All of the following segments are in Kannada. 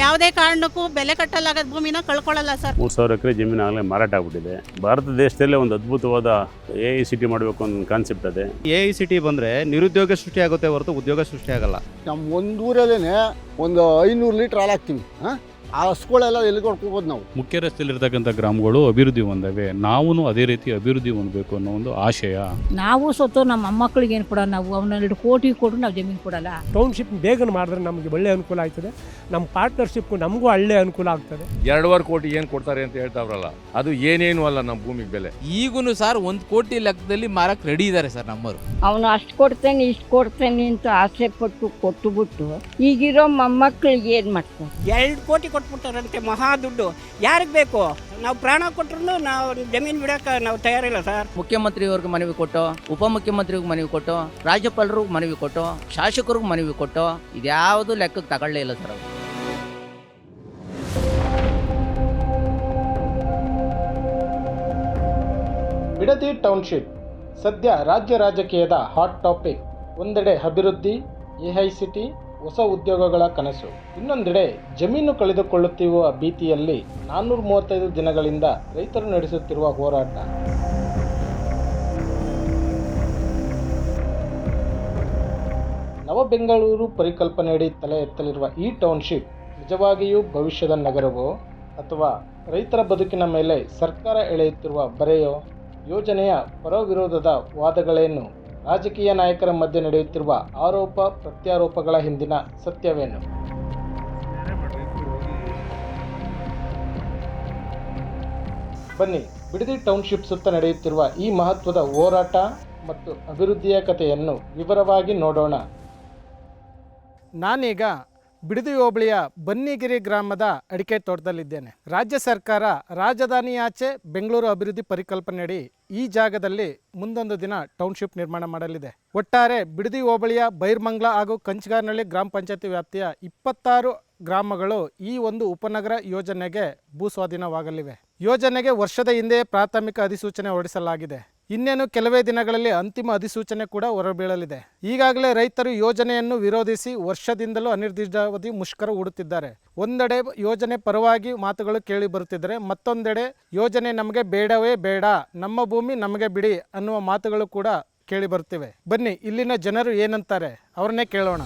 ಯಾವುದೇ ಕಾರಣಕ್ಕೂ ಬೆಲೆ ಕಟ್ಟಲಾಗದ ಭೂಮಿನ ಕಳ್ಕೊಳ್ಳಲ್ಲ ಸರ್. 3,000 ಎಕರೆ ಜಮೀನು ಆಗಲೇ ಮಾರಾಟ ಆಗ್ಬಿಟ್ಟಿದೆ. ಭಾರತ ದೇಶದಲ್ಲೇ ಒಂದು ಅದ್ಭುತವಾದ AICT ಮಾಡಬೇಕು ಅನ್ನೋ ಕಾನ್ಸೆಪ್ಟ್ ಅದೇ. AICT ಬಂದರೆ ನಿರುದ್ಯೋಗ ಸೃಷ್ಟಿ ಆಗುತ್ತೆ ಹೊರತು ಉದ್ಯೋಗ ಸೃಷ್ಟಿ ಆಗಲ್ಲ. ನಮ್ಮ ಒಂದೂರಲ್ಲೇ ಒಂದು 500 ಲೀಟ್ರ್ ಹಾಲು ಹಾಕ್ತೀವಿ. ಆ ಹಸುಗಳೆಲ್ಲ ಎಲ್ಲಿ ಕೊಡ್ಕೋಬೋದು ನಾವು. ಮುಖ್ಯ ರಸ್ತೆಯಲ್ಲಿರ್ತಕ್ಕಂಥ ಗ್ರಾಮಗಳು ಅಭಿವೃದ್ಧಿ ಹೊಂದವೆ, ನಾವು ಅದೇ ರೀತಿ ಅಭಿವೃದ್ಧಿ ಹೊಂದಬೇಕು ಅನ್ನೋ ಒಂದು ಆಶಯ. ನಾವು ಸ್ವತ್ತು ನಮ್ಮ ಮೊಮ್ಮಕ್ಕಳಿಗೆ ಏನು ಕೊಡೋಣ, ನಾವು ಅವನ್ನ 2 ಕೋಟಿ ಕೊಟ್ಟು ನಾವು ಜಮೀನು ಕೊಡಲ್ಲ. ಟೌನ್ಶಿಪ್ ಬೇಗ ಮಾಡಿದ್ರೆ ನಮಗೆ ಒಳ್ಳೆ ಅನುಕೂಲ ಆಯ್ತದೆ. ನಮ್ಮ ಪಾರ್ಟ್ನರ್ಶಿಪ್ಗೂ ನಮಗೂ ಒಳ್ಳೆ ಅನುಕೂಲ ಆಗ್ತದೆ. 2.5 ಕೋಟಿ ಏನು ಕೊಡ್ತಾರೆ ಅಂತ ಹೇಳ್ತಾವ್ರಲ್ಲ, ಅದು ಏನೇನು ಅಲ್ಲ ನಮ್ಮ ಭೂಮಿಗೆ ಬೆಲೆ. ಈಗೂ ಸರ್ 1 ಕೋಟಿ ಲೆಕ್ಕದಲ್ಲಿ ಮಾರಕ್ಕೆ ರೆಡಿ ಇದ್ದಾರೆ ಸರ್ ನಮ್ಮವರು. ಅವನು ಅಷ್ಟು ಕೊಡ್ತೇನೆ ಇಷ್ಟು ಕೊಡ್ತೇನೆ ಅಂತ ಆಸೆ ಪಟ್ಟು ಕೊಟ್ಟುಬಿಟ್ಟು ಈಗಿರೋ ಮೊಮ್ಮಕ್ಕಳಿಗೆ ಏನು ಮಾಡ್ತಾರೆ? 2 ಕೋಟಿ ಕೊಟ್ಬಿಡ್ತಾರಂತೆ, ಮಹಾ ದುಡ್ಡು. ಯಾರಿಗೆ ಬೇಕು? ನಾವು ಪ್ರಾಣ ಕೊಟ್ಟರು ನಾವು ಜಮೀನು ಬಿಡೋಕೆ ನಾವು ತಯಾರಿಲ್ಲ ಸರ್. ಮುಖ್ಯಮಂತ್ರಿಯವ್ರಿಗೆ ಮನವಿ ಕೊಟ್ಟು, ಉಪಮುಖ್ಯಮಂತ್ರಿಗೂ ಮನವಿ ಕೊಟ್ಟು, ರಾಜ್ಯಪಾಲರಿಗೂ ಮನವಿ ಕೊಟ್ಟು, ಶಾಸಕರಿಗೂ ಮನವಿ ಕೊಟ್ಟು, ಇದ್ಯಾವುದು ಲೆಕ್ಕಕ್ಕೆ ತಗೊಳ್ಳೇ ಇಲ್ಲ ಸರ್ ಅವರು. ಬಿಡದಿ ಟೌನ್ಶಿಪ್ ಸದ್ಯ ರಾಜ್ಯ ರಾಜಕೀಯದ ಹಾಟ್ ಟಾಪಿಕ್. ಒಂದೆಡೆ ಅಭಿವೃದ್ಧಿ, AICT, ಹೊಸ ಉದ್ಯೋಗಗಳ ಕನಸು. ಇನ್ನೊಂದೆಡೆ ಜಮೀನು ಕಳೆದುಕೊಳ್ಳುತ್ತಿರುವ ಭೀತಿಯಲ್ಲಿ 435 ದಿನಗಳಿಂದ ರೈತರು ನಡೆಸುತ್ತಿರುವ ಹೋರಾಟ. ನವಬೆಂಗಳೂರು ಪರಿಕಲ್ಪನೆಯಡಿ ತಲೆ ಎತ್ತಲಿರುವ ಈ ಟೌನ್ಶಿಪ್ ನಿಜವಾಗಿಯೂ ಭವಿಷ್ಯದ ನಗರವೋ ಅಥವಾ ರೈತರ ಬದುಕಿನ ಮೇಲೆ ಸರ್ಕಾರ ಎಳೆಯುತ್ತಿರುವ ಬರೆಯೋ? ಯೋಜನೆಯ ಪರವಿರೋಧದ ವಾದಗಳೇನು? ರಾಜಕೀಯ ನಾಯಕರ ಮಧ್ಯೆ ನಡೆಯುತ್ತಿರುವ ಆರೋಪ ಪ್ರತ್ಯಾರೋಪಗಳ ಹಿಂದಿನ ಸತ್ಯವೇನು? ಬನ್ನಿ, ಬಿಡದಿ ಟೌನ್ಶಿಪ್ ಸುತ್ತ ನಡೆಯುತ್ತಿರುವ ಈ ಮಹತ್ವದ ಹೋರಾಟ ಮತ್ತು ಅಭಿವೃದ್ಧಿಯ ಕಥೆಯನ್ನು ವಿವರವಾಗಿ ನೋಡೋಣ. ನಾನೀಗ ಬಿಡದಿ ಹೋಬಳಿಯ ಬನ್ನಿಗಿರಿ ಗ್ರಾಮದ ಅಡಿಕೆ ತೋಟದಲ್ಲಿದ್ದೇನೆ. ರಾಜ್ಯ ಸರ್ಕಾರ ರಾಜಧಾನಿಯಾಚೆ ಬೆಂಗಳೂರು ಅಭಿವೃದ್ಧಿ ಪರಿಕಲ್ಪನೆಯಡಿ ಈ ಜಾಗದಲ್ಲಿ ಮುಂದೊಂದು ದಿನ ಟೌನ್ಶಿಪ್ ನಿರ್ಮಾಣ ಮಾಡಲಿದೆ. ಒಟ್ಟಾರೆ ಬಿಡದಿ ಹೋಬಳಿಯ ಬೈರ್ಮಂಗ್ಲ ಹಾಗೂ ಕಂಚಗಾರನಹಳ್ಳಿ ಗ್ರಾಮ ಪಂಚಾಯತಿ ವ್ಯಾಪ್ತಿಯ 26 ಗ್ರಾಮಗಳು ಈ ಒಂದು ಉಪನಗರ ಯೋಜನೆಗೆ ಭೂಸ್ವಾಧೀನವಾಗಲಿವೆ. ಯೋಜನೆಗೆ ವರ್ಷದ ಹಿಂದೆ ಪ್ರಾಥಮಿಕ ಅಧಿಸೂಚನೆ ಹೊರಡಿಸಲಾಗಿದೆ. ಇನ್ನೇನು ಕೆಲವೇ ದಿನಗಳಲ್ಲಿ ಅಂತಿಮ ಅಧಿಸೂಚನೆ ಕೂಡ ಹೊರಬೀಳಲಿದೆ. ಈಗಾಗಲೇ ರೈತರು ಯೋಜನೆಯನ್ನು ವಿರೋಧಿಸಿ ವರ್ಷದಿಂದಲೂ ಅನಿರ್ದಿಷ್ಟಾವಧಿ ಮುಷ್ಕರ ಹೂಡುತ್ತಿದ್ದಾರೆ. ಒಂದೆಡೆ ಯೋಜನೆ ಪರವಾಗಿ ಮಾತುಗಳು ಕೇಳಿ ಬರುತ್ತಿದ್ದರೆ, ಮತ್ತೊಂದೆಡೆ ಯೋಜನೆ ನಮಗೆ ಬೇಡವೇ ಬೇಡ, ನಮ್ಮ ಭೂಮಿ ನಮಗೆ ಬಿಡಿ ಅನ್ನುವ ಮಾತುಗಳು ಕೂಡ ಕೇಳಿ ಬರುತ್ತಿವೆ. ಬನ್ನಿ, ಇಲ್ಲಿನ ಜನರು ಏನಂತಾರೆ ಅವ್ರನ್ನೇ ಕೇಳೋಣ.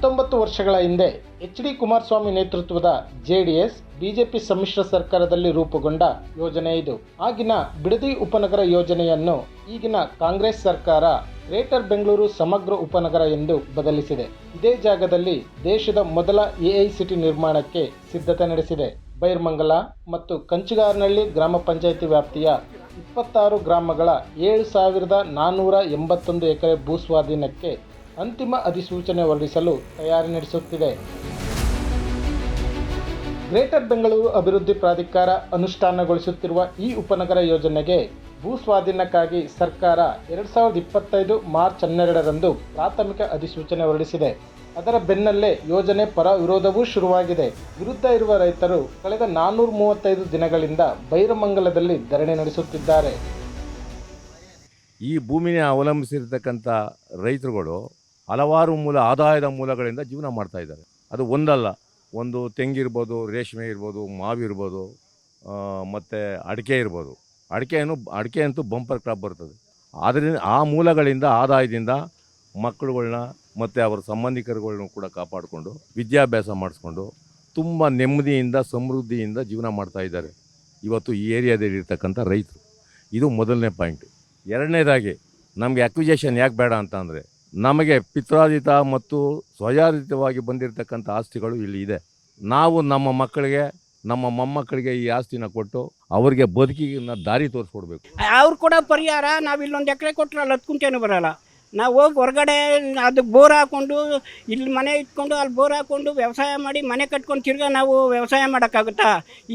19 ವರ್ಷಗಳ ಹಿಂದೆ HD ಕುಮಾರಸ್ವಾಮಿ ನೇತೃತ್ವದ JDS BJP ಸಮ್ಮಿಶ್ರ ಸರ್ಕಾರದಲ್ಲಿ ರೂಪುಗೊಂಡ ಯೋಜನೆ ಇದು. ಆಗಿನ ಬಿಡದಿ ಉಪನಗರ ಯೋಜನೆಯನ್ನು ಈಗಿನ ಕಾಂಗ್ರೆಸ್ ಸರ್ಕಾರ ಗ್ರೇಟರ್ ಬೆಂಗಳೂರು ಸಮಗ್ರ ಉಪನಗರ ಎಂದು ಬದಲಿಸಿದೆ. ಇದೇ ಜಾಗದಲ್ಲಿ ದೇಶದ ಮೊದಲ AICT ನಿರ್ಮಾಣಕ್ಕೆ ಸಿದ್ಧತೆ ನಡೆಸಿದೆ. ಬೈರ್ಮಂಗಲ ಮತ್ತು ಕಂಚಗಾರನಹಳ್ಳಿ ಗ್ರಾಮ ಪಂಚಾಯಿತಿ ವ್ಯಾಪ್ತಿಯ 26 ಗ್ರಾಮಗಳ 7,481 ಎಕರೆ ಭೂಸ್ವಾಧೀನಕ್ಕೆ ಅಂತಿಮ ಅಧಿಸೂಚನೆ ಹೊರಡಿಸಲು ತಯಾರಿ ನಡೆಸುತ್ತಿದೆ. ಗ್ರೇಟರ್ ಬೆಂಗಳೂರು ಅಭಿವೃದ್ಧಿ ಪ್ರಾಧಿಕಾರ ಅನುಷ್ಠಾನಗೊಳಿಸುತ್ತಿರುವ ಈ ಉಪನಗರ ಯೋಜನೆಗೆ ಭೂಸ್ವಾಧೀನಕ್ಕಾಗಿ ಸರ್ಕಾರ 2025 ಮಾರ್ಚ್ 12ರಂದು ಪ್ರಾಥಮಿಕ ಅಧಿಸೂಚನೆ ಹೊರಡಿಸಿದೆ. ಅದರ ಬೆನ್ನಲ್ಲೇ ಯೋಜನೆ ಪರ ವಿರೋಧವೂ ಶುರುವಾಗಿದೆ. ವಿರುದ್ಧ ಇರುವ ರೈತರು ಕಳೆದ 435 ದಿನಗಳಿಂದ ಬೈರಮಂಗಲದಲ್ಲಿ ಧರಣಿ ನಡೆಸುತ್ತಿದ್ದಾರೆ. ಈ ಭೂಮಿನ ಅವಲಂಬಿಸಿರ್ತಕ್ಕಂಥ ರೈತರುಗಳು ಹಲವಾರು ಆದಾಯದ ಮೂಲಗಳಿಂದ ಜೀವನ ಮಾಡ್ತಾ ಇದ್ದಾರೆ. ಅದು ಒಂದಲ್ಲ, ಒಂದು ತೆಂಗಿರ್ಬೋದು, ರೇಷ್ಮೆ ಇರ್ಬೋದು, ಮಾವಿರ್ಬೋದು, ಮತ್ತು ಅಡಿಕೆ ಇರ್ಬೋದು. ಅಡಿಕೆ ಅಂತೂ ಬಂಪರ್ ಕ್ರಾಪ್ ಬರ್ತದೆ. ಆದ್ದರಿಂದ ಆ ಮೂಲಗಳಿಂದ ಆದಾಯದಿಂದ ಮಕ್ಕಳುಗಳನ್ನ ಮತ್ತು ಅವರ ಸಂಬಂಧಿಕರುಗಳನ್ನ ಕೂಡ ಕಾಪಾಡಿಕೊಂಡು ವಿದ್ಯಾಭ್ಯಾಸ ಮಾಡಿಸ್ಕೊಂಡು ತುಂಬ ನೆಮ್ಮದಿಯಿಂದ ಸಮೃದ್ಧಿಯಿಂದ ಜೀವನ ಮಾಡ್ತಾ ಇದ್ದಾರೆ ಇವತ್ತು ಈ ಏರಿಯಾದಲ್ಲಿರ್ತಕ್ಕಂಥ ರೈತರು. ಇದು ಮೊದಲನೇ ಪಾಯಿಂಟ್. ಎರಡನೇದಾಗಿ ನಮಗೆ ಅಕ್ವಿಜೇಷನ್ ಯಾಕೆ ಬೇಡ ಅಂತ ಅಂದರೆ, ನಮಗೆ ಪಿತ್ರಾರ್ಜಿತ ಮತ್ತು ಸ್ವಯಾರ್ಜಿತವಾಗಿ ಬಂದಿರತಕ್ಕಂಥ ಆಸ್ತಿಗಳು ಇಲ್ಲಿ ಇದೆ. ನಾವು ನಮ್ಮ ಮಕ್ಕಳಿಗೆ, ನಮ್ಮ ಮೊಮ್ಮಕ್ಕಳಿಗೆ ಈ ಆಸ್ತಿನ ಕೊಟ್ಟು ಅವರಿಗೆ ಬದುಕಿನ ದಾರಿ ತೋರಿಸ್ಕೊಡ್ಬೇಕು. ಅವ್ರು ಕೂಡ ಪರಿಹಾರ, ನಾವು ಇಲ್ಲೊಂದು ಎಕರೆ ಕೊಟ್ಟರೆ ಅಲ್ಲಿ 10 ಕುಂಟೆನೂ ಬರೋಲ್ಲ. ನಾವು ಹೋಗಿ ಹೊರಗಡೆ ಅದು ಬೋರ್ ಹಾಕ್ಕೊಂಡು ಇಲ್ಲಿ ಮನೆ ಇಟ್ಕೊಂಡು ಅಲ್ಲಿ ಬೋರ್ ಹಾಕ್ಕೊಂಡು ವ್ಯವಸಾಯ ಮಾಡಿ ಮನೆ ಕಟ್ಕೊಂಡು ತಿರ್ಗಾ ನಾವು ವ್ಯವಸಾಯ ಮಾಡೋಕ್ಕಾಗುತ್ತಾ?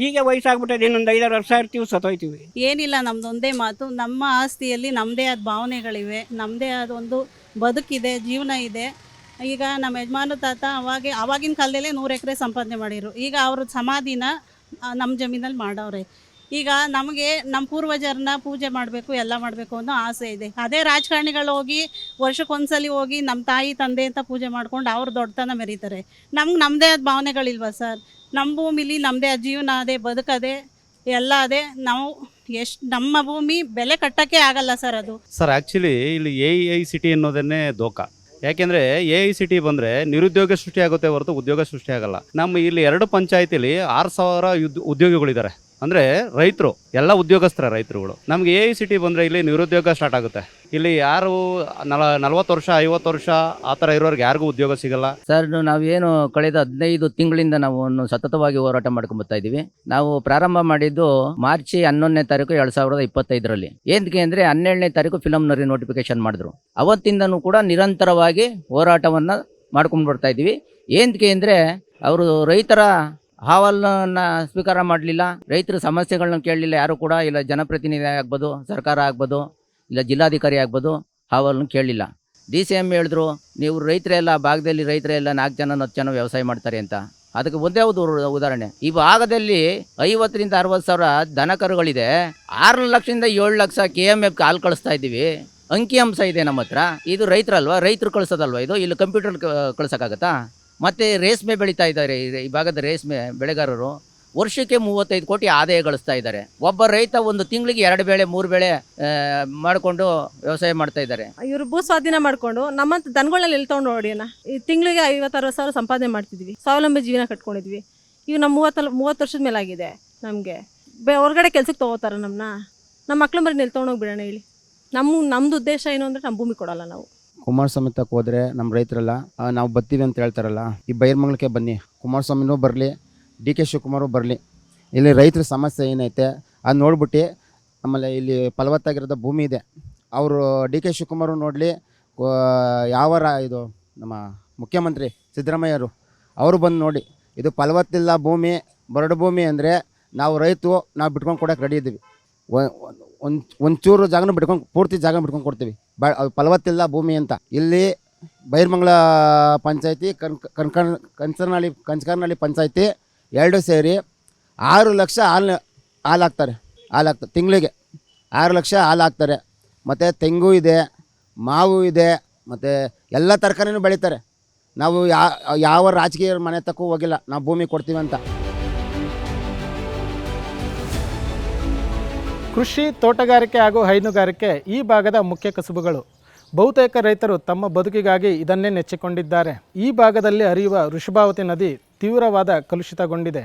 ಈಗ ವಯಸ್ಸಾಗ್ಬಿಟ್ಟದೆ, ಇನ್ನೊಂದು 5-6 ವರ್ಷ ಇರ್ತೀವಿ, ಸತ್ತೋಯ್ತೀವಿ. ಏನಿಲ್ಲ, ನಮ್ದು ಒಂದೇ ಮಾತು, ನಮ್ಮ ಆಸ್ತಿಯಲ್ಲಿ ನಮ್ಮದೇ ಆದ ಭಾವನೆಗಳಿವೆ, ನಮ್ಮದೇ ಆದ ಒಂದು ಬದುಕಿದೆ, ಜೀವನ ಇದೆ. ಈಗ ನಮ್ಮ ಯಜಮಾನ ತಾತ ಆವಾಗಿನ ಕಾಲದಲ್ಲೇ 100 ಎಕರೆ ಸಂಪಾದನೆ ಮಾಡಿದ್ರು. ಈಗ ಅವ್ರ ಸಮಾಧಿನ ನಮ್ಮ ಜಮೀನಲ್ಲಿ ಮಾಡವ್ರೆ. ಈಗ ನಮಗೆ ನಮ್ಮ ಪೂರ್ವಜರನ್ನ ಪೂಜೆ ಮಾಡಬೇಕು ಎಲ್ಲ ಮಾಡಬೇಕು ಅನ್ನೋ ಆಸೆ ಇದೆ. ಅದೇ ರಾಜಕಾರಣಿಗಳು ಹೋಗಿ ವರ್ಷಕ್ಕೊಂದ್ಸಲಿ ಹೋಗಿ ನಮ್ಮ ತಾಯಿ ತಂದೆ ಅಂತ ಪೂಜೆ ಮಾಡ್ಕೊಂಡು ಅವ್ರು ದೊಡ್ಡತನ ಮೆರೀತಾರೆ. ನಮ್ಗೆ ನಮ್ಮದೇ ಆದ ಭಾವನೆಗಳಿಲ್ವಾ ಸರ್? ನಮ್ಮ ಭೂಮಿಲಿ ನಮ್ಮದೇ ಆದ ಜೀವನ ಅದೇ, ಬದುಕದೆ, ಎಲ್ಲ ಅದೇ. ನಾವು ಎಷ್ಟು ನಮ್ಮ ಭೂಮಿ ಬೆಲೆ ಕಟ್ಟೋಕ್ಕೆ ಆಗಲ್ಲ ಸರ್ ಅದು. ಸರ್ ಆ್ಯಕ್ಚುಲಿ ಇಲ್ಲಿ AICT ಅನ್ನೋದನ್ನೇ ದೋಖ. ಯಾಕೆಂದರೆ AICT ಬಂದರೆ ನಿರುದ್ಯೋಗ ಸೃಷ್ಟಿ ಆಗುತ್ತೆ ಹೊರತು ಉದ್ಯೋಗ ಸೃಷ್ಟಿ ಆಗಲ್ಲ. ನಮ್ಮ ಇಲ್ಲಿ 2 ಪಂಚಾಯತಿಲಿ 6000 ಉದ್ಯೋಗಿಗಳಿದ್ದಾರೆ. ಅಂದರೆ ರೈತರು ಎಲ್ಲ ಉದ್ಯೋಗಸ್ಥರ ರೈತರುಗಳು. ನಮಗೆ AICT ಬಂದರೆ ಇಲ್ಲಿ ನಿರುದ್ಯೋಗ ಸ್ಟಾರ್ಟ್ ಆಗುತ್ತೆ. ಇಲ್ಲಿ ಯಾರು 40 ವರ್ಷ 50 ವರ್ಷ ಆ ಥರ ಇರೋರಿಗೆ ಯಾರಿಗೂ ಉದ್ಯೋಗ ಸಿಗಲ್ಲ. ಸರ್ ನಾವೇನು ಕಳೆದ 15 ತಿಂಗಳಿಂದ ನಾವು ಸತತವಾಗಿ ಹೋರಾಟ ಮಾಡ್ಕೊಂಬರ್ತಾ ಇದ್ದೀವಿ. ನಾವು ಪ್ರಾರಂಭ ಮಾಡಿದ್ದು ಮಾರ್ಚ್ 11ನೇ ತಾರೀಕು 2025ರಲ್ಲಿ. ಏನಕ್ಕೆ ಅಂದರೆ 17ನೇ ತಾರೀಕು ಫಿಲಮ್ನವ್ರಿಗೆ ನೋಟಿಫಿಕೇಶನ್ ಮಾಡಿದ್ರು. ಅವತ್ತಿಂದನೂ ಕೂಡ ನಿರಂತರವಾಗಿ ಹೋರಾಟವನ್ನು ಮಾಡ್ಕೊಂಡು ಬರ್ತಾ ಇದ್ದೀವಿ. ಏನಕ್ಕೆ ಅಂದರೆ ಅವರು ರೈತರ ಅಹವಾಲನ್ನ ಸ್ವೀಕಾರ ಮಾಡಲಿಲ್ಲ, ರೈತರ ಸಮಸ್ಯೆಗಳನ್ನ ಕೇಳಲಿಲ್ಲ ಯಾರು ಕೂಡ. ಇಲ್ಲ ಜನಪ್ರತಿನಿಧಿ ಆಗ್ಬೋದು, ಸರ್ಕಾರ ಆಗ್ಬೋದು, ಇಲ್ಲ ಜಿಲ್ಲಾಧಿಕಾರಿ ಆಗ್ಬೋದು, ಅಹವಾಲನ್ನು ಕೇಳಲಿಲ್ಲ. DCM ಹೇಳಿದ್ರು, ನೀವು ರೈತರೆಲ್ಲ ಭಾಗದಲ್ಲಿ ರೈತರೆಲ್ಲ 4 ಜನ 10 ಜನ ವ್ಯವಸಾಯ ಮಾಡ್ತಾರೆ ಅಂತ. ಅದಕ್ಕೆ ಒಂದೇ ಒಂದು ಉದಾಹರಣೆ, ಈ ಭಾಗದಲ್ಲಿ 50 ರಿಂದ 60 ಸಾವಿರ ದನ ಕರುಗಳಿದೆ. 6 ಲಕ್ಷದಿಂದ 7 ಲಕ್ಷ KMF ಹಾಲು ಕಳಿಸ್ತಾ ಇದ್ದೀವಿ. ಅಂಕಿಅಂಶ ಇದೆ ನಮ್ಮ ಹತ್ರ. ಇದು ರೈತರಲ್ವಾ, ರೈತರು ಕಳಿಸೋದಲ್ವಾ ಇದು? ಇಲ್ಲಿ ಕಂಪ್ಯೂಟರ್ ಕಳ್ಸೋಕ್ಕಾಗತ್ತಾ? ಮತ್ತು ರೇಷ್ಮೆ ಬೆಳೀತಾ ಇದ್ದಾರೆ ಈ ಭಾಗದ ರೇಷ್ಮೆ ಬೆಳೆಗಾರರು. ವರ್ಷಕ್ಕೆ 35 ಕೋಟಿ ಆದಾಯ ಗಳಿಸ್ತಾ ಇದ್ದಾರೆ. ಒಬ್ಬ ರೈತ ಒಂದು ತಿಂಗಳಿಗೆ 2 ಬೆಳೆ 3 ಬೆಳೆ ಮಾಡಿಕೊಂಡು ವ್ಯವಸಾಯ ಮಾಡ್ತಾ ಇದ್ದಾರೆ. ಇವರು ಭೂ ಸ್ವಾಧೀನ ಮಾಡಿಕೊಂಡು ನಮ್ಮಂತ ದನಗಳನ್ನ ಎಲ್ಲಿ ತೊಗೊಂಡು ನೋಡಿಯೋಣ. ಈ ತಿಂಗಳಿಗೆ 50-60 ಸಾವಿರ ಸಂಪಾದನೆ ಮಾಡ್ತಿದ್ವಿ, ಸ್ವಾವಲಂಬಿ ಜೀವನ ಕಟ್ಕೊಂಡಿದ್ವಿ. ಈಗ ನಮ್ಮ 30 ವರ್ಷದ ಮೇಲಾಗಿದೆ. ನಮಗೆ ಹೊರಗಡೆ ಕೆಲ್ಸಕ್ಕೆ ತೊಗೋತಾರೆ ನಮ್ಮನ್ನ. ನಮ್ಮ ಮಕ್ಳು ಮರಿ ಎಲ್ಲಿ ತೊಗೊಂಡೋಗಿ ಬಿಡೋಣ ಹೇಳಿ? ನಮ್ಮದು ಉದ್ದೇಶ ಏನು ಅಂದರೆ ನಮ್ಮ ಭೂಮಿ ಕೊಡಲ್ಲ ನಾವು. ಕುಮಾರಸ್ವಾಮಿ ತಕ್ಕ ಹೋದರೆ ನಮ್ಮ ರೈತರೆಲ್ಲ ನಾವು ಬರ್ತೀವಿ ಅಂತ ಹೇಳ್ತಾರಲ್ಲ, ಈ ಬೈರ್ಮಂಗ್ಳಕ್ಕೆ ಬನ್ನಿ, ಕುಮಾರಸ್ವಾಮಿನೂ ಬರಲಿ, DK ಶಿವಕುಮಾರು ಬರಲಿ. ಇಲ್ಲಿ ರೈತರ ಸಮಸ್ಯೆ ಏನೈತೆ ಅದು ನೋಡ್ಬಿಟ್ಟು, ಆಮೇಲೆ ಇಲ್ಲಿ ಫಲವತ್ತಾಗಿರೋದ ಭೂಮಿ ಇದೆ, ಅವರು DK ಶಿವಕುಮಾರು ನೋಡಲಿ, ಇದು ನಮ್ಮ ಮುಖ್ಯಮಂತ್ರಿ ಸಿದ್ದರಾಮಯ್ಯರು ಅವರು ಬಂದು ನೋಡಿ, ಇದು ಫಲವತ್ತಿಲ್ಲ ಭೂಮಿ, ಬರಡು ಭೂಮಿ ಅಂದರೆ ನಾವು ರೈತರು ನಾವು ಬಿಟ್ಕೊಂಡು ಕೊಡೋಕೆ ರೆಡಿ ಇದ್ದೀವಿ. ಒಂಚೂರು ಜಾಗನೂ ಬಿಟ್ಕೊಂಡು, ಪೂರ್ತಿ ಜಾಗ ಬಿಟ್ಕೊಂಡು ಕೊಡ್ತೀವಿ. ಫಲವತ್ತಿಲ್ಲ ಭೂಮಿ ಅಂತ. ಇಲ್ಲಿ ಬೈರ್ಮಂಗ್ಲ ಪಂಚಾಯತಿ, ಕಂಚಕರ್ನಹಳ್ಳಿ ಪಂಚಾಯತಿ 2 ಸೇರಿ 6 ಲಕ್ಷ ಹಾಲು ಹಾಕ್ತಾರೆ. ತಿಂಗಳಿಗೆ 6 ಲಕ್ಷ ಹಾಲು ಹಾಕ್ತಾರೆ. ಮತ್ತು ತೆಂಗು ಇದೆ, ಮಾವು ಇದೆ, ಮತ್ತು ಎಲ್ಲ ತರಕಾರಿನೂ ಬೆಳೀತಾರೆ. ನಾವು ಯಾವ ರಾಜಕೀಯ ಮನೆ ತಕ್ಕೂ ಹೋಗಿಲ್ಲ, ನಾವು ಭೂಮಿ ಕೊಡ್ತೀವಿ ಅಂತ. ಕೃಷಿ, ತೋಟಗಾರಿಕೆ ಹಾಗೂ ಹೈನುಗಾರಿಕೆ ಈ ಭಾಗದ ಮುಖ್ಯ ಕಸುಬುಗಳು. ಬಹುತೇಕ ರೈತರು ತಮ್ಮ ಬದುಕಿಗಾಗಿ ಇದನ್ನೇ ನೆಚ್ಚಿಕೊಂಡಿದ್ದಾರೆ. ಈ ಭಾಗದಲ್ಲಿ ಹರಿಯುವ ವೃಷಭಾವತಿ ನದಿ ತೀವ್ರವಾದ ಕಲುಷಿತಗೊಂಡಿದೆ.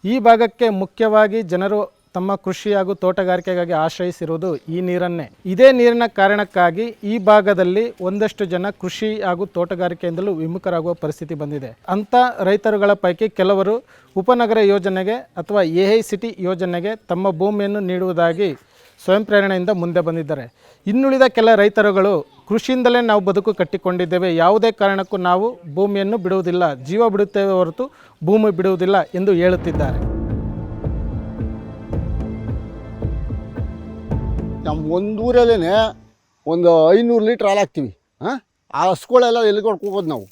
ಈ ಭಾಗಕ್ಕೆ ಮುಖ್ಯವಾಗಿ ಜನರು ತಮ್ಮ ಕೃಷಿ ಹಾಗೂ ತೋಟಗಾರಿಕೆಗಾಗಿ ಆಶ್ರಯಿಸಿರುವುದು ಈ ನೀರನ್ನೇ. ಇದೇ ನೀರಿನ ಕಾರಣಕ್ಕಾಗಿ ಈ ಭಾಗದಲ್ಲಿ ಒಂದಷ್ಟು ಜನ ಕೃಷಿ ಹಾಗೂ ತೋಟಗಾರಿಕೆಯಿಂದಲೂ ವಿಮುಖರಾಗುವ ಪರಿಸ್ಥಿತಿ ಬಂದಿದೆ. ಅಂಥ ರೈತರುಗಳ ಪೈಕಿ ಕೆಲವರು ಉಪನಗರ ಯೋಜನೆಗೆ ಅಥವಾ AICT ಯೋಜನೆಗೆ ತಮ್ಮ ಭೂಮಿಯನ್ನು ನೀಡುವುದಾಗಿ ಸ್ವಯಂ ಪ್ರೇರಣೆಯಿಂದ ಮುಂದೆ ಬಂದಿದ್ದಾರೆ. ಇನ್ನುಳಿದ ಕೆಲ ರೈತರುಗಳು ಕೃಷಿಯಿಂದಲೇ ನಾವು ಬದುಕು ಕಟ್ಟಿಕೊಂಡಿದ್ದೇವೆ, ಯಾವುದೇ ಕಾರಣಕ್ಕೂ ನಾವು ಭೂಮಿಯನ್ನು ಬಿಡುವುದಿಲ್ಲ, ಜೀವ ಬಿಡುತ್ತೇವೆ ಹೊರತು ಭೂಮಿ ಬಿಡುವುದಿಲ್ಲ ಎಂದು ಹೇಳುತ್ತಿದ್ದಾರೆ. ನಮ್ಮ ಒಂದು ಊರಲ್ಲೇ ಒಂದು 500 ಲೀಟ್ರ್ ಹಾಲು ಹಾಕ್ತೀವಿ. ಆ ಹಸುಗಳೆಲ್ಲ ಎಲ್ಲಿಗೆ ಹೋಗೋದು ನಾವು?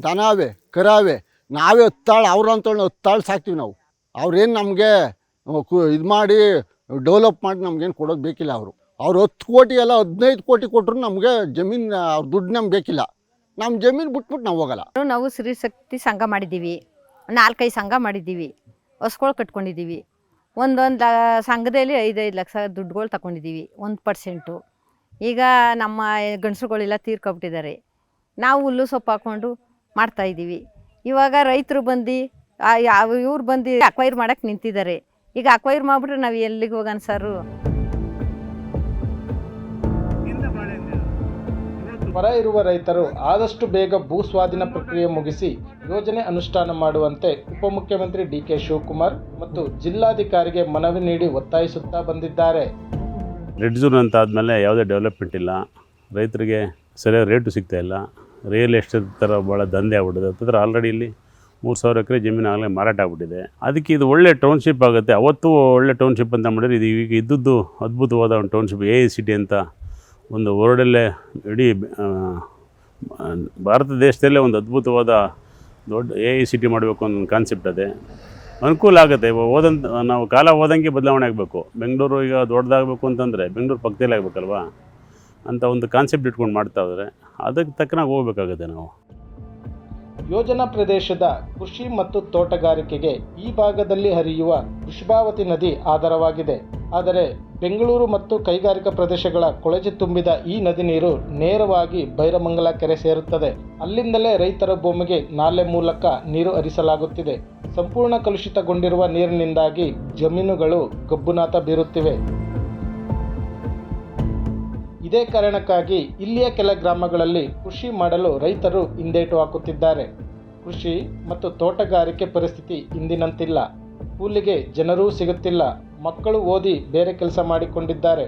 ದನವೇ ಕರಾವೆ ನಾವೇ 10 ತಾಳು, ಅವ್ರು ಅಂತೇಳಿ 10 ತಾಳು ಸಾಕ್ತೀವಿ ನಾವು. ಅವ್ರೇನು ನಮಗೆ ಇದು ಮಾಡಿ ಡೆವಲಪ್ ಮಾಡಿ ನಮಗೇನು ಕೊಡೋದು ಬೇಕಿಲ್ಲ. ಅವ್ರು 10 ಕೋಟಿ ಎಲ್ಲ 15 ಕೋಟಿ ಕೊಟ್ಟರು ನಮಗೆ ಜಮೀನು, ಅವ್ರ ದುಡ್ಡು ನಮ್ಗೆ ಬೇಕಿಲ್ಲ. ನಮ್ಮ ಜಮೀನು ಬಿಟ್ಬಿಟ್ಟು ನಾವು ಹೋಗಲ್ಲ. ನಾವು ಸ್ತ್ರೀಶಕ್ತಿ ಸಂಘ ಮಾಡಿದ್ದೀವಿ, 4-5 ಸಂಘ ಮಾಡಿದ್ದೀವಿ, ಹಸುಗಳು ಕಟ್ಕೊಂಡಿದ್ದೀವಿ. ಒಂದೊಂದು ಸಂಘದಲ್ಲಿ 5-5 ಲಕ್ಷ ದುಡ್ಡುಗಳು ತಗೊಂಡಿದ್ದೀವಿ, 1%. ಈಗ ನಮ್ಮ ಗಂಡಸುಗಳೆಲ್ಲ ತೀರ್ಕೊಬಿಟ್ಟಿದ್ದಾರೆ. ನಾವು ಹುಲ್ಲು ಸೊಪ್ಪು ಹಾಕ್ಕೊಂಡು ಮಾಡ್ತಾಯಿದ್ದೀವಿ. ಇವಾಗ ರೈತರು ಬಂದು ಇವ್ರು ಬಂದು ಅಕ್ವೈರ್ ಮಾಡೋಕ್ಕೆ ನಿಂತಿದ್ದಾರೆ. ಈಗ ಅಕ್ವೈರ್ ಮಾಡಿಬಿಟ್ರೆ ನಾವು ಎಲ್ಲಿಗೆ ಹೋಗೋಣ ಸರ್? ಹೊರ ಇರುವ ರೈತರು ಆದಷ್ಟು ಬೇಗ ಭೂ ಸ್ವಾಧೀನ ಪ್ರಕ್ರಿಯೆ ಮುಗಿಸಿ ಯೋಜನೆ ಅನುಷ್ಠಾನ ಮಾಡುವಂತೆ ಉಪಮುಖ್ಯಮಂತ್ರಿ DK ಶಿವಕುಮಾರ್ ಮತ್ತು ಜಿಲ್ಲಾಧಿಕಾರಿಗೆ ಮನವಿ ನೀಡಿ ಒತ್ತಾಯಿಸುತ್ತಾ ಬಂದಿದ್ದಾರೆ. ರೆಡ್ ಝೋನ್ ಅಂತ ಆದಮೇಲೆ ಯಾವುದೇ ಡೆವಲಪ್ಮೆಂಟ್ ಇಲ್ಲ, ರೈತರಿಗೆ ಸರಿಯಾದ ರೇಟು ಸಿಗ್ತಾಯಿಲ್ಲ, ರಿಯಲ್ ಎಸ್ಟೇಟ್ ಥರ ಭಾಳ ದಂಧೆ ಆಗ್ಬಿಟ್ಟಿದೆ. ಅಂತಂದ್ರೆ ಆಲ್ರೆಡಿ ಇಲ್ಲಿ 3000 ಎಕರೆ ಜಮೀನು ಆಗಲೇ ಮಾರಾಟ ಆಗ್ಬಿಟ್ಟಿದೆ. ಅದಕ್ಕೆ ಇದು ಒಳ್ಳೆ ಟೌನ್ಶಿಪ್ ಆಗುತ್ತೆ. ಅವತ್ತು ಒಳ್ಳೆ ಟೌನ್ಶಿಪ್ ಅಂತ ಮಾಡಿದ್ರೆ ಇದು ಈಗ ಇದ್ದದ್ದು ಅದ್ಭುತವಾದ ಒಂದು ಟೌನ್ಶಿಪ್. AICT ಅಂತ ಒಂದು ವರ್ಲ್ಡಲ್ಲೇ ಇಡೀ ಭಾರತ ದೇಶದಲ್ಲೇ ಒಂದು ಅದ್ಭುತವಾದ ದೊಡ್ಡ AICT ಮಾಡಬೇಕು ಅನ್ನೋ ಕಾನ್ಸೆಪ್ಟ್ ಅದೇ. ಅನುಕೂಲ ಆಗುತ್ತೆ. ಓದಂತ ನಾವು ಕಾಲ ಓದಂಗೆ ಬದಲಾವಣೆ ಆಗಬೇಕು. ಬೆಂಗಳೂರು ಈಗ ದೊಡ್ಡದಾಗಬೇಕು ಅಂತಂದರೆ ಬೆಂಗಳೂರು ಪಕ್ಕದಲ್ಲೇ ಆಗಬೇಕಲ್ವಾ ಅಂತ ಒಂದು ಕಾನ್ಸೆಪ್ಟ್ ಇಟ್ಕೊಂಡು ಮಾಡ್ತಾ ಇದ್ದಾರೆ. ಅದಕ್ಕೆ ತಕ್ಕನಾಗಿ ಹೋಗ್ಬೇಕಾಗುತ್ತೆ ನಾವು. ಯೋಜನಾ ಪ್ರದೇಶದ ಕೃಷಿ ಮತ್ತು ತೋಟಗಾರಿಕೆಗೆ ಈ ಭಾಗದಲ್ಲಿ ಹರಿಯುವ ವೃಷಭಾವತಿ ನದಿ ಆಧಾರವಾಗಿದೆ. ಆದರೆ ಬೆಂಗಳೂರು ಮತ್ತು ಕೈಗಾರಿಕಾ ಪ್ರದೇಶಗಳ ಕೊಳಚೆ ತುಂಬಿದ ಈ ನದಿ ನೀರು ನೇರವಾಗಿ ಬೈರಮಂಗಲ ಕೆರೆ ಸೇರುತ್ತದೆ. ಅಲ್ಲಿಂದಲೇ ರೈತರ ಭೂಮಿಗೆ ನಾಲೆ ಮೂಲಕ ನೀರು ಹರಿಸಲಾಗುತ್ತಿದೆ. ಸಂಪೂರ್ಣ ಕಲುಷಿತಗೊಂಡಿರುವ ನೀರಿನಿಂದಾಗಿ ಜಮೀನುಗಳು ಗಬ್ಬುನಾಥ ಬೀರುತ್ತಿವೆ. ಇದೇ ಕಾರಣಕ್ಕಾಗಿ ಇಲ್ಲಿಯ ಕೆಲ ಗ್ರಾಮಗಳಲ್ಲಿ ಕೃಷಿ ಮಾಡಲು ರೈತರು ಹಿಂದೇಟು ಹಾಕುತ್ತಿದ್ದಾರೆ. ಕೃಷಿ ಮತ್ತು ತೋಟಗಾರಿಕೆ ಪರಿಸ್ಥಿತಿ ಇಂದಿನಂತಿಲ್ಲ. ಕೂಲಿಗೆ ಜನರೂ ಸಿಗುತ್ತಿಲ್ಲ. ಮಕ್ಕಳು ಓದಿ ಬೇರೆ ಕೆಲಸ ಮಾಡಿಕೊಂಡಿದ್ದಾರೆ.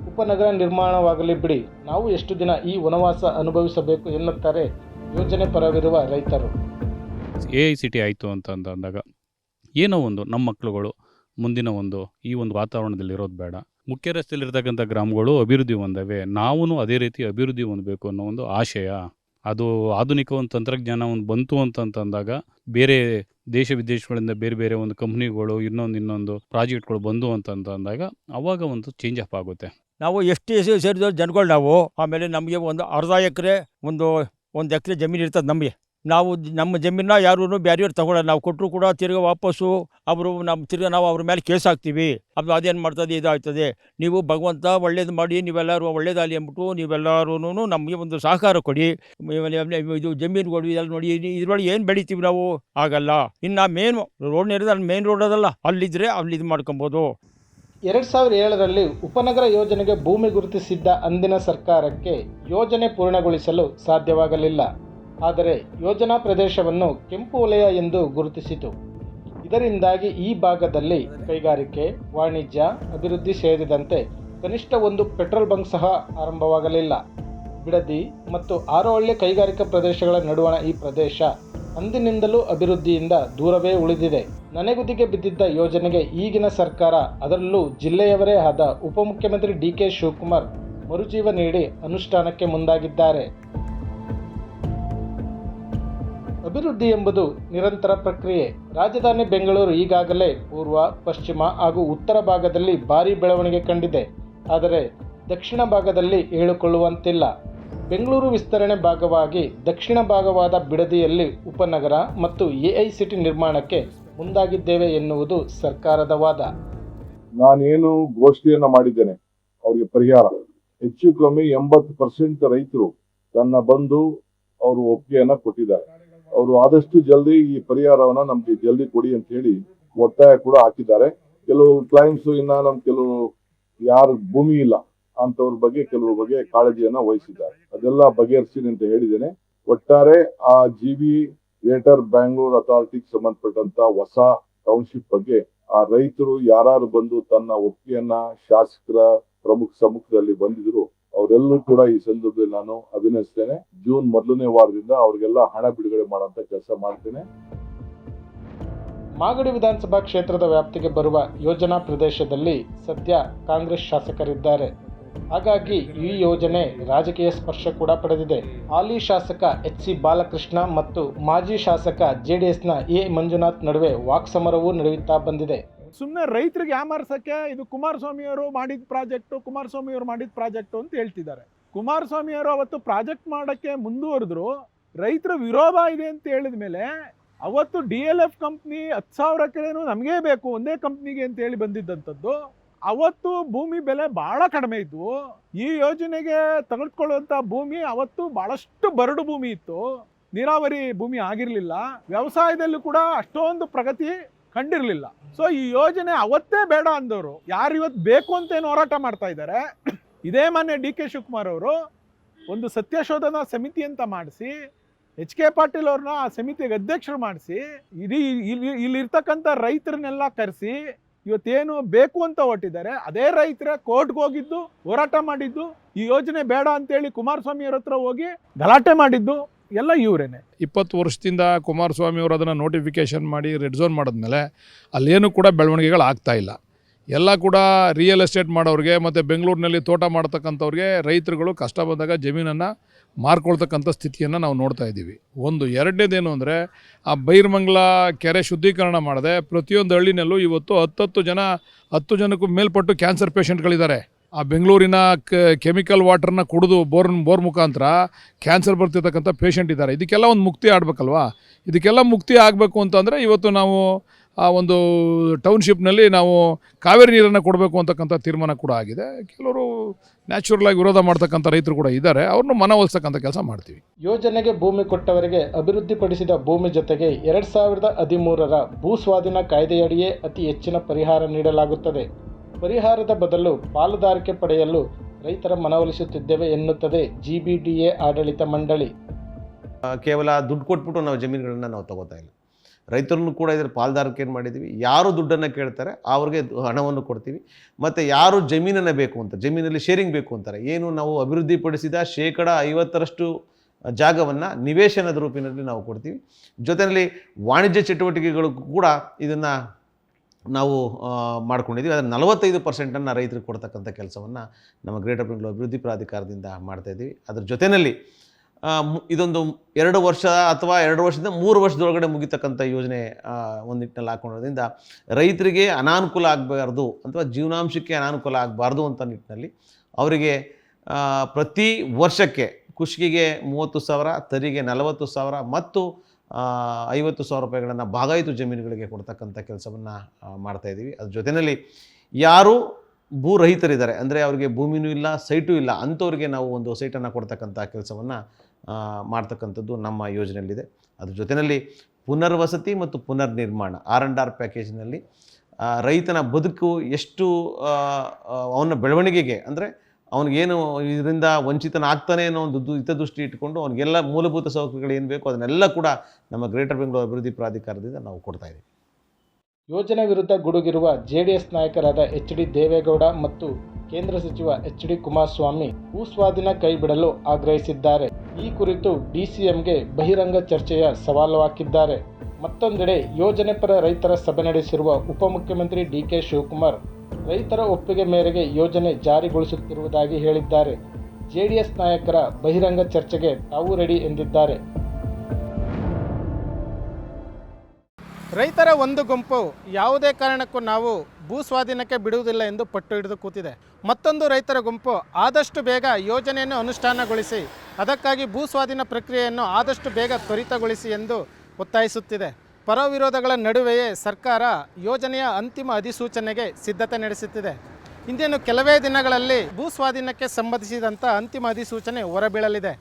ಉಪನಗರ ನಿರ್ಮಾಣವಾಗಲಿ ಬಿಡಿ, ನಾವು ಎಷ್ಟು ದಿನ ಈ ವನವಾಸ ಅನುಭವಿಸಬೇಕು ಎನ್ನುತ್ತಾರೆ ಯೋಜನೆ ಪರವಿರುವ ರೈತರು. AICT ಆಯಿತು ಅಂತ ಅಂದಾಗ ಏನೋ ಒಂದು ನಮ್ಮ ಮಕ್ಕಳುಗಳು ಮುಂದಿನ ಈ ಒಂದು ವಾತಾವರಣದಲ್ಲಿ ಇರೋದು ಬೇಡ. ಮುಖ್ಯ ರಸ್ತೆಯಲ್ಲಿರ್ತಕ್ಕಂಥ ಗ್ರಾಮಗಳು ಅಭಿವೃದ್ಧಿ ಹೊಂದವೆ, ನಾವೂ ಅದೇ ರೀತಿ ಅಭಿವೃದ್ಧಿ ಹೊಂದಬೇಕು ಅನ್ನೋ ಒಂದು ಆಶಯ. ಅದು ಆಧುನಿಕ ಒಂದು ತಂತ್ರಜ್ಞಾನ ಬಂತು ಅಂತಂದಾಗ ಬೇರೆ ದೇಶ ವಿದೇಶಗಳಿಂದ ಬೇರೆ ಬೇರೆ ಒಂದು ಕಂಪ್ನಿಗಳು ಇನ್ನೊಂದು ಪ್ರಾಜೆಕ್ಟ್ಗಳು ಬಂದು ಅಂತಂದಾಗ ಅವಾಗ ಒಂದು ಚೇಂಜ್ ಅಪ್ ಆಗುತ್ತೆ. ನಾವು ಎಷ್ಟು ಸೇರಿದವ್ರು ಜನಗಳು ನಾವು. ಆಮೇಲೆ ನಮಗೆ ಒಂದು ಅರ್ಧ ಎಕರೆ ಒಂದು ಎಕರೆ ಜಮೀನು ಇರ್ತದೆ ನಮಗೆ. ನಾವು ನಮ್ಮ ಜಮೀನ ಯಾರೂ ಬೇರೆಯವ್ರು ತಗೊಳ್ಳೋಲ್ಲ. ನಾವು ಕೊಟ್ಟರು ಕೂಡ ತಿರ್ಗಿ ವಾಪಸ್ಸು ಅವರು ನಾವು ಅವ್ರ ಮೇಲೆ ಕೇಸ್ ಹಾಕ್ತೀವಿ. ಅದೇನು ಮಾಡ್ತದೆ, ಇದಾಗ್ತದೆ. ನೀವು ಭಗವಂತ ಒಳ್ಳೇದು ಮಾಡಿ, ನೀವೆಲ್ಲರೂ ಒಳ್ಳೇದಾಗಲಿ ಅಂದ್ಬಿಟ್ಟು ನೀವೆಲ್ಲರೂ ನಮಗೆ ಒಂದು ಸಹಕಾರ ಕೊಡಿ. ಇದು ಜಮೀನುಗಳು ಇದೆಲ್ಲ ನೋಡಿ, ಇದ್ರೊಳಗೆ ಏನು ಬೆಳಿತೀವಿ ನಾವು, ಆಗಲ್ಲ. ಇನ್ನು ಮೇನ್ ರೋಡ್ ಅದಲ್ಲ, ಅಲ್ಲಿದ್ದರೆ ಅಲ್ಲಿ ಇದು ಮಾಡ್ಕೊಬೋದು. 2007ರಲ್ಲಿ ಉಪನಗರ ಯೋಜನೆಗೆ ಭೂಮಿ ಗುರುತಿಸಿದ್ದ ಅಂದಿನ ಸರ್ಕಾರಕ್ಕೆ ಯೋಜನೆ ಪೂರ್ಣಗೊಳಿಸಲು ಸಾಧ್ಯವಾಗಲಿಲ್ಲ. ಆದರೆ ಯೋಜನಾ ಪ್ರದೇಶವನ್ನು ಕೆಂಪು ವಲಯ ಎಂದು ಗುರುತಿಸಿತು. ಇದರಿಂದಾಗಿ ಈ ಭಾಗದಲ್ಲಿ ಕೈಗಾರಿಕೆ, ವಾಣಿಜ್ಯ ಅಭಿವೃದ್ಧಿ ಸೇರಿದಂತೆ ಕನಿಷ್ಠ ಒಂದು ಪೆಟ್ರೋಲ್ ಬಂಕ್ ಸಹ ಆರಂಭವಾಗಲಿಲ್ಲ. ಬಿಡದಿ ಮತ್ತು ಆರೋಹಳ್ಳಿ ಕೈಗಾರಿಕಾ ಪ್ರದೇಶಗಳ ನಡುವಣ ಈ ಪ್ರದೇಶ ಅಂದಿನಿಂದಲೂ ಅಭಿವೃದ್ಧಿಯಿಂದ ದೂರವೇ ಉಳಿದಿದೆ. ನನೆಗುದಿಗೆ ಬಿದ್ದಿದ್ದ ಯೋಜನೆಗೆ ಈಗಿನ ಸರ್ಕಾರ, ಅದರಲ್ಲೂ ಜಿಲ್ಲೆಯವರೇ ಆದ ಉಪಮುಖ್ಯಮಂತ್ರಿ DK ಶಿವಕುಮಾರ್ ಮರುಜೀವ ನೀಡಿ ಅನುಷ್ಠಾನಕ್ಕೆ ಮುಂದಾಗಿದ್ದಾರೆ. ಅಭಿವೃದ್ಧಿ ಎಂಬುದು ನಿರಂತರ ಪ್ರಕ್ರಿಯೆ. ರಾಜಧಾನಿ ಬೆಂಗಳೂರು ಈಗಾಗಲೇ ಪೂರ್ವ, ಪಶ್ಚಿಮ ಹಾಗೂ ಉತ್ತರ ಭಾಗದಲ್ಲಿ ಭಾರೀ ಬೆಳವಣಿಗೆ ಕಂಡಿದೆ. ಆದರೆ ದಕ್ಷಿಣ ಭಾಗದಲ್ಲಿ ಹೇಳಿಕೊಳ್ಳುವಂತಿಲ್ಲ. ಬೆಂಗಳೂರು ವಿಸ್ತರಣೆ ಭಾಗವಾಗಿ ದಕ್ಷಿಣ ಭಾಗವಾದ ಬಿಡದಿಯಲ್ಲಿ ಉಪನಗರ ಮತ್ತು AICT ನಿರ್ಮಾಣಕ್ಕೆ ಮುಂದಾಗಿದ್ದೇವೆ ಎನ್ನುವುದು ಸರ್ಕಾರದ ವಾದ. ನಾನೇನು ಘೋಷಣೆಯನ್ನು ಮಾಡಿದ್ದೇನೆ ಅವರಿಗೆ ಪರಿಹಾರ ಹೆಚ್ಚು ಕಮ್ಮಿ 80% ರೈತರು ತನ್ನ ಬಂದು ಅವರು ಒಪ್ಪಿಗೆಯನ್ನ ಕೊಟ್ಟಿದ್ದಾರೆ. ಅವರು ಆದಷ್ಟು ಜಲ್ದಿ ಈ ಪರಿಹಾರವನ್ನ ನಮ್ಗೆ ಜಲ್ದಿ ಕೊಡಿ ಅಂತ ಹೇಳಿ ಒತ್ತಾಯ ಕೂಡ ಹಾಕಿದ್ದಾರೆ. ಕೆಲವು ಕ್ಲೈಂಟ್ಸ್ ಇನ್ನ ಕೆಲವು ಯಾರ ಭೂಮಿ ಇಲ್ಲ ಅಂತವ್ರ ಬಗ್ಗೆ ಕೆಲವ್ರ ಬಗ್ಗೆ ಕಾಳಜಿಯನ್ನ ವಹಿಸಿದ್ದಾರೆ. ಅದೆಲ್ಲ ಬಗೆಹರಿಸಿ ಅಂತ ಹೇಳಿದ್ದೇನೆ. ಒಟ್ಟಾರೆ ಆ GB ಗ್ರೇಟರ್ ಬ್ಯಾಂಗ್ಳೂರ್ ಅಥಾರಿಟಿಗೆ ಸಂಬಂಧಪಟ್ಟಂತ ಹೊಸ ಟೌನ್ಶಿಪ್ ಬಗ್ಗೆ ಆ ರೈತರು ಯಾರು ಬಂದು ತನ್ನ ಒಪ್ಪಿಗೆಯನ್ನ ಶಾಸಕರ ಪ್ರಮುಖ ಸಮ್ಮುಖದಲ್ಲಿ ಬಂದಿದ್ರು ಅವರೆಲ್ಲರೂ ಕೂಡ ಈ ಸಂದರ್ಭದಲ್ಲಿ ನಾನು ಅಭಿನಯಿಸ್ತೇನೆ. ಜೂನ್ ಮೊದಲನೇ ವಾರದಿಂದ ಅವ್ರಿಗೆಲ್ಲ ಹಣ ಬಿಡುಗಡೆ ಮಾಡುವಂತ ಕೆಲಸ ಮಾಡ್ತೇನೆ. ಮಾಗಡಿ ವಿಧಾನಸಭಾ ಕ್ಷೇತ್ರದ ವ್ಯಾಪ್ತಿಗೆ ಬರುವ ಯೋಜನಾ ಪ್ರದೇಶದಲ್ಲಿ ಸದ್ಯ ಕಾಂಗ್ರೆಸ್ ಶಾಸಕರಿದ್ದಾರೆ. ಹಾಗಾಗಿ ಈ ಯೋಜನೆ ರಾಜಕೀಯ ಸ್ಪರ್ಶ ಕೂಡ ಪಡೆದಿದೆ. ಹಾಲಿ ಶಾಸಕ HC ಬಾಲಕೃಷ್ಣ ಮತ್ತು ಮಾಜಿ ಶಾಸಕ JDSನ A ಮಂಜುನಾಥ್ ನಡುವೆ ವಾಕ್ಸಮರವೂ ನಡೆಯುತ್ತಾ ಬಂದಿದೆ. ಸುಮ್ಮನೆ ರೈತರಿಗೆ ಯಾಮಾರ್ಸಕ್ಕೆ ಇದು ಕುಮಾರಸ್ವಾಮಿಯವರು ಮಾಡಿದ ಪ್ರಾಜೆಕ್ಟು ಅಂತ ಹೇಳ್ತಿದ್ದಾರೆ. ಕುಮಾರಸ್ವಾಮಿಯವರು ಅವತ್ತು ಪ್ರಾಜೆಕ್ಟ್ ಮಾಡೋಕ್ಕೆ ಮುಂದುವರೆದ್ರು. ರೈತರ ವಿರೋಧ ಇದೆ ಅಂತ ಹೇಳಿದ ಮೇಲೆ ಅವತ್ತು DLF ಕಂಪ್ನಿ 10,000 ಎಕರೆನೂ ನಮಗೇ ಬೇಕು ಒಂದೇ ಕಂಪ್ನಿಗೆ ಅಂತ ಹೇಳಿ ಬಂದಿದ್ದಂಥದ್ದು. ಅವತ್ತು ಭೂಮಿ ಬೆಲೆ ಭಾಳ ಕಡಿಮೆ ಇದ್ವು. ಈ ಯೋಜನೆಗೆ ತೆಗೆದುಕೊಳ್ಳುವಂಥ ಭೂಮಿ ಅವತ್ತು ಭಾಳಷ್ಟು ಬರಡು ಭೂಮಿ ಇತ್ತು, ನೀರಾವರಿ ಭೂಮಿ ಆಗಿರಲಿಲ್ಲ. ವ್ಯವಸಾಯದಲ್ಲೂ ಕೂಡ ಅಷ್ಟೊಂದು ಪ್ರಗತಿ ಕಂಡಿರಲಿಲ್ಲ. ಸೊ ಈ ಯೋಜನೆ ಅವತ್ತೇ ಬೇಡ ಅಂದವರು ಯಾರು ಇವತ್ತು ಬೇಕು ಅಂತ ಏನು ಹೋರಾಟ ಮಾಡ್ತಾ ಇದ್ದಾರೆ. ಇದೇ ಮೊನ್ನೆ DK ಶಿವಕುಮಾರ್ ಅವರು ಒಂದು ಸತ್ಯಶೋಧನಾ ಸಮಿತಿ ಅಂತ ಮಾಡಿಸಿ HK ಪಾಟೀಲ್ ಅವ್ರನ್ನ ಆ ಸಮಿತಿಗೆ ಅಧ್ಯಕ್ಷರು ಮಾಡಿಸಿ ಇಡೀ ಇಲ್ಲಿರ್ತಕ್ಕಂಥ ರೈತರನ್ನೆಲ್ಲ ಕರೆಸಿ ಇವತ್ತೇನು ಬೇಕು ಅಂತ ಹೊಟ್ಟಿದ್ದಾರೆ. ಅದೇ ರೈತರ ಕೋರ್ಟ್ಗೆ ಹೋಗಿದ್ದು, ಹೋರಾಟ ಮಾಡಿದ್ದು, ಈ ಯೋಜನೆ ಬೇಡ ಅಂತೇಳಿ ಕುಮಾರಸ್ವಾಮಿ ಅವ್ರ ಹತ್ರ ಹೋಗಿ ಗಲಾಟೆ ಮಾಡಿದ್ದು ಎಲ್ಲ ಇವರೇನೆ. 20 ವರ್ಷದಿಂದ ಕುಮಾರಸ್ವಾಮಿ ಅವರು ಅದನ್ನು ನೋಟಿಫಿಕೇಷನ್ ಮಾಡಿ ರೆಡ್ ಝೋನ್ ಮಾಡಿದ್ಮೇಲೆ ಅಲ್ಲೇನು ಕೂಡ ಬೆಳವಣಿಗೆಗಳು ಆಗ್ತಾ ಇಲ್ಲ. ಎಲ್ಲ ಕೂಡ ರಿಯಲ್ ಎಸ್ಟೇಟ್ ಮಾಡೋರಿಗೆ ಮತ್ತು ಬೆಂಗಳೂರಿನಲ್ಲಿ ತೋಟ ಮಾಡ್ತಕ್ಕಂಥವ್ರಿಗೆ ರೈತರುಗಳು ಕಷ್ಟ ಬಂದಾಗ ಜಮೀನನ್ನು ಮಾರ್ಕೊಳ್ತಕ್ಕಂಥ ಸ್ಥಿತಿಯನ್ನು ನಾವು ನೋಡ್ತಾ ಇದ್ದೀವಿ. ಒಂದು ಎರಡನೇದೇನು ಅಂದರೆ ಆ ಬೈರ್ಮಂಗ್ಲ ಕೆರೆ ಶುದ್ಧೀಕರಣ ಮಾಡದೆ ಪ್ರತಿಯೊಂದು ಹಳ್ಳಿನಲ್ಲೂ ಇವತ್ತು 10 ಜನಕ್ಕೂ ಮೇಲ್ಪಟ್ಟು ಕ್ಯಾನ್ಸರ್ ಪೇಷಂಟ್ಗಳಿದ್ದಾರೆ. ಆ ಬೆಂಗಳೂರಿನ ಕೆಮಿಕಲ್ ವಾಟರ್ನ ಕುಡಿದು ಬೋರ್ ಮುಖಾಂತರ ಕ್ಯಾನ್ಸರ್ ಬರ್ತಿರ್ತಕ್ಕಂಥ ಪೇಷಂಟ್ ಇದ್ದಾರೆ. ಇದಕ್ಕೆಲ್ಲ ಒಂದು ಮುಕ್ತಿ ಆಡಬೇಕಲ್ವಾ? ಇದಕ್ಕೆಲ್ಲ ಮುಕ್ತಿ ಆಗಬೇಕು ಅಂತಂದರೆ ಇವತ್ತು ನಾವು ಆ ಒಂದು ಟೌನ್ಶಿಪ್ನಲ್ಲಿ ನಾವು ಕಾವೇರಿ ನೀರನ್ನು ಕೊಡಬೇಕು ಅಂತಕ್ಕಂಥ ತೀರ್ಮಾನ ಕೂಡ ಆಗಿದೆ. ಕೆಲವರು ನ್ಯಾಚುರಲ್ ಆಗಿ ವಿರೋಧ ಮಾಡ್ತಕ್ಕಂಥ ರೈತರು ಕೂಡ ಇದ್ದಾರೆ. ಅವ್ರನ್ನ ಮನವೊಲಿಸ್ತಕ್ಕಂಥ ಕೆಲಸ ಮಾಡ್ತೀವಿ. ಯೋಜನೆಗೆ ಭೂಮಿ ಕೊಟ್ಟವರಿಗೆ ಅಭಿವೃದ್ಧಿಪಡಿಸಿದ ಭೂಮಿ ಜೊತೆಗೆ 2013ರ ಭೂ ಸ್ವಾಧೀನ ಕಾಯ್ದೆಯಡಿಯೇ ಅತಿ ಹೆಚ್ಚಿನ ಪರಿಹಾರ ನೀಡಲಾಗುತ್ತದೆ. ಪರಿಹಾರದ ಬದಲು ಪಾಲುದಾರಿಕೆ ಪಡೆಯಲು ರೈತರ ಮನವೊಲಿಸುತ್ತಿದ್ದೇವೆ ಎನ್ನುತ್ತದೆ GBDA ಆಡಳಿತ ಮಂಡಳಿ. ಕೇವಲ ದುಡ್ಡು ಕೊಟ್ಬಿಟ್ಟು ನಾವು ಜಮೀನುಗಳನ್ನು ನಾವು ತಗೋತಾ ಇಲ್ಲ. ರೈತರನ್ನು ಕೂಡ ಇದರ ಪಾಲುದಾರಿಕೆ ಮಾಡಿದ್ದೀವಿ. ಯಾರು ದುಡ್ಡನ್ನು ಕೇಳ್ತಾರೆ ಅವ್ರಿಗೆ ಹಣವನ್ನು ಕೊಡ್ತೀವಿ. ಮತ್ತು ಯಾರು ಜಮೀನನ್ನು ಬೇಕು ಅಂತ, ಜಮೀನಲ್ಲಿ ಶೇರಿಂಗ್ ಬೇಕು ಅಂತಾರೆ, ಏನು ನಾವು ಅಭಿವೃದ್ಧಿಪಡಿಸಿದ 50% ಜಾಗವನ್ನು ನಿವೇಶನದ ರೂಪಿನಲ್ಲಿ ನಾವು ಕೊಡ್ತೀವಿ. ಜೊತೆಯಲ್ಲಿ ವಾಣಿಜ್ಯ ಚಟುವಟಿಕೆಗಳಿಗೂ ಕೂಡ ಇದನ್ನು ನಾವು ಮಾಡ್ಕೊಂಡಿದ್ದೀವಿ. ಅದರ 45%ಅನ್ನು ರೈತರಿಗೆ ಕೊಡ್ತಕ್ಕಂಥ ಕೆಲಸವನ್ನು ನಮ್ಮ ಗ್ರೇಟರ್ ಬೆಂಗಳೂರು ಅಭಿವೃದ್ಧಿ ಪ್ರಾಧಿಕಾರದಿಂದ ಮಾಡ್ತಾಯಿದ್ದೀವಿ. ಅದ್ರ ಜೊತೆಯಲ್ಲಿ ಇದೊಂದು 2 ವರ್ಷ ಅಥವಾ 2 ವರ್ಷದಿಂದ 3 ವರ್ಷದೊಳಗಡೆ ಮುಗಿತಕ್ಕಂಥ ಯೋಜನೆ ಒಂದು ನಿಟ್ಟಿನಲ್ಲಿ ಹಾಕೊಂಡಿರೋದ್ರಿಂದ ರೈತರಿಗೆ ಅನಾನುಕೂಲ ಆಗಬಾರ್ದು ಅಥವಾ ಜೀವನಾಂಶಕ್ಕೆ ಅನಾನುಕೂಲ ಆಗಬಾರ್ದು ಅಂತ ನಿಟ್ಟಿನಲ್ಲಿ ಅವರಿಗೆ ಪ್ರತಿ ವರ್ಷಕ್ಕೆ ಕುಷ್ಕಿಗೆ 30,000, ತರಿಗೆ 40,000 ಮತ್ತು 50,000 ರೂಪಾಯಿಗಳನ್ನು ಬಾಗಾಯಿತು ಜಮೀನುಗಳಿಗೆ ಕೊಡ್ತಕ್ಕಂಥ ಕೆಲಸವನ್ನು ಮಾಡ್ತಾಯಿದ್ದೀವಿ. ಅದ್ರ ಜೊತೆಯಲ್ಲಿ ಯಾರು ಭೂ ರಹಿತರಿದ್ದಾರೆ, ಅಂದರೆ ಅವರಿಗೆ ಭೂಮಿನೂ ಇಲ್ಲ, ಸೈಟು ಇಲ್ಲ, ಅಂಥವ್ರಿಗೆ ನಾವು ಒಂದು ಸೈಟನ್ನು ಕೊಡ್ತಕ್ಕಂಥ ಕೆಲಸವನ್ನು ಮಾಡ್ತಕ್ಕಂಥದ್ದು ನಮ್ಮ ಯೋಜನೆಯಲ್ಲಿದೆ. ಅದ್ರ ಜೊತೆಯಲ್ಲಿ ಪುನರ್ವಸತಿ ಮತ್ತು ಪುನರ್ನಿರ್ಮಾಣ R&R ಪ್ಯಾಕೇಜ್ನಲ್ಲಿ ರೈತನ ಬದುಕು ಎಷ್ಟು ಅವನ ಬೆಳವಣಿಗೆಗೆ, ಅಂದರೆ ಅವನಿಗೇನು ಇದರಿಂದ ವಂಚಿತನಾಗ್ತಾನೆ ಅನ್ನೋ ಒಂದು ಹಿತದೃಷ್ಟಿ ಇಟ್ಕೊಂಡು ಅವನಿಗೆಲ್ಲ ಮೂಲಭೂತ ಸೌಕರ್ಯಗಳು ಏನು ಬೇಕು ಅದನ್ನೆಲ್ಲ ಕೂಡ ನಮ್ಮ ಗ್ರೇಟರ್ ಬೆಂಗಳೂರು ಅಭಿವೃದ್ಧಿ ಪ್ರಾಧಿಕಾರದಿಂದ ನಾವು ಕೊಡ್ತಾ ಇದ್ದೀವಿ. ಯೋಜನೆ ವಿರುದ್ಧ ಗುಡುಗಿರುವ JDS ನಾಯಕರಾದ HD ದೇವೇಗೌಡ ಮತ್ತು ಕೇಂದ್ರ ಸಚಿವ HD ಕುಮಾರಸ್ವಾಮಿ ಭೂ ಸ್ವಾಧೀನ ಕೈಬಿಡಲು ಆಗ್ರಹಿಸಿದ್ದಾರೆ. ಈ ಕುರಿತು DCMಗೆ ಬಹಿರಂಗ ಚರ್ಚೆಯ ಸವಾಲು ಹಾಕಿದ್ದಾರೆ. ಮತ್ತೊಂದೆಡೆ ಯೋಜನೆ ಪರ ರೈತರ ಸಭೆ ನಡೆಸಿರುವ ಉಪಮುಖ್ಯಮಂತ್ರಿ DK ಶಿವಕುಮಾರ್ ರೈತರ ಒಪ್ಪಿಗೆ ಮೇರೆಗೆ ಯೋಜನೆ ಜಾರಿಗೊಳಿಸುತ್ತಿರುವುದಾಗಿ ಹೇಳಿದ್ದಾರೆ. JDS ನಾಯಕರ ಬಹಿರಂಗ ಚರ್ಚೆಗೆ ತಾವು ರೆಡಿ ಎಂದಿದ್ದಾರೆ. ರೈತರ ಒಂದು ಗುಂಪು ಯಾವುದೇ ಕಾರಣಕ್ಕೂ ನಾವು ಭೂ ಸ್ವಾಧೀನಕ್ಕೆ ಬಿಡುವುದಿಲ್ಲ ಎಂದು ಪಟ್ಟು ಹಿಡಿದು ಕೂತಿದೆ. ಮತ್ತೊಂದು ರೈತರ ಗುಂಪು ಆದಷ್ಟು ಬೇಗ ಯೋಜನೆಯನ್ನು ಅನುಷ್ಠಾನಗೊಳಿಸಿ ಅದಕ್ಕಾಗಿ ಭೂ ಸ್ವಾಧೀನ ಪ್ರಕ್ರಿಯೆಯನ್ನು ಆದಷ್ಟು ಬೇಗ ತ್ವರಿತಗೊಳಿಸಿ ಎಂದು ಒತ್ತಾಯಿಸುತ್ತಿದೆ. ಪರ ವಿರೋಧಗಳ ನಡುವೆಯೇ ಸರ್ಕಾರ ಯೋಜನೆಯ ಅಂತಿಮ ಅಧಿಸೂಚನೆಗೆ ಸಿದ್ಧತೆ ನಡೆಸುತ್ತಿದೆ. ಇಂದಿನ ಕೆಲವೇ ದಿನಗಳಲ್ಲಿ ಭೂ ಸ್ವಾಧೀನಕ್ಕೆ ಸಂಬಂಧಿಸಿದಂಥ ಅಂತಿಮ ಅಧಿಸೂಚನೆ ಹೊರಬೀಳಲಿದೆ.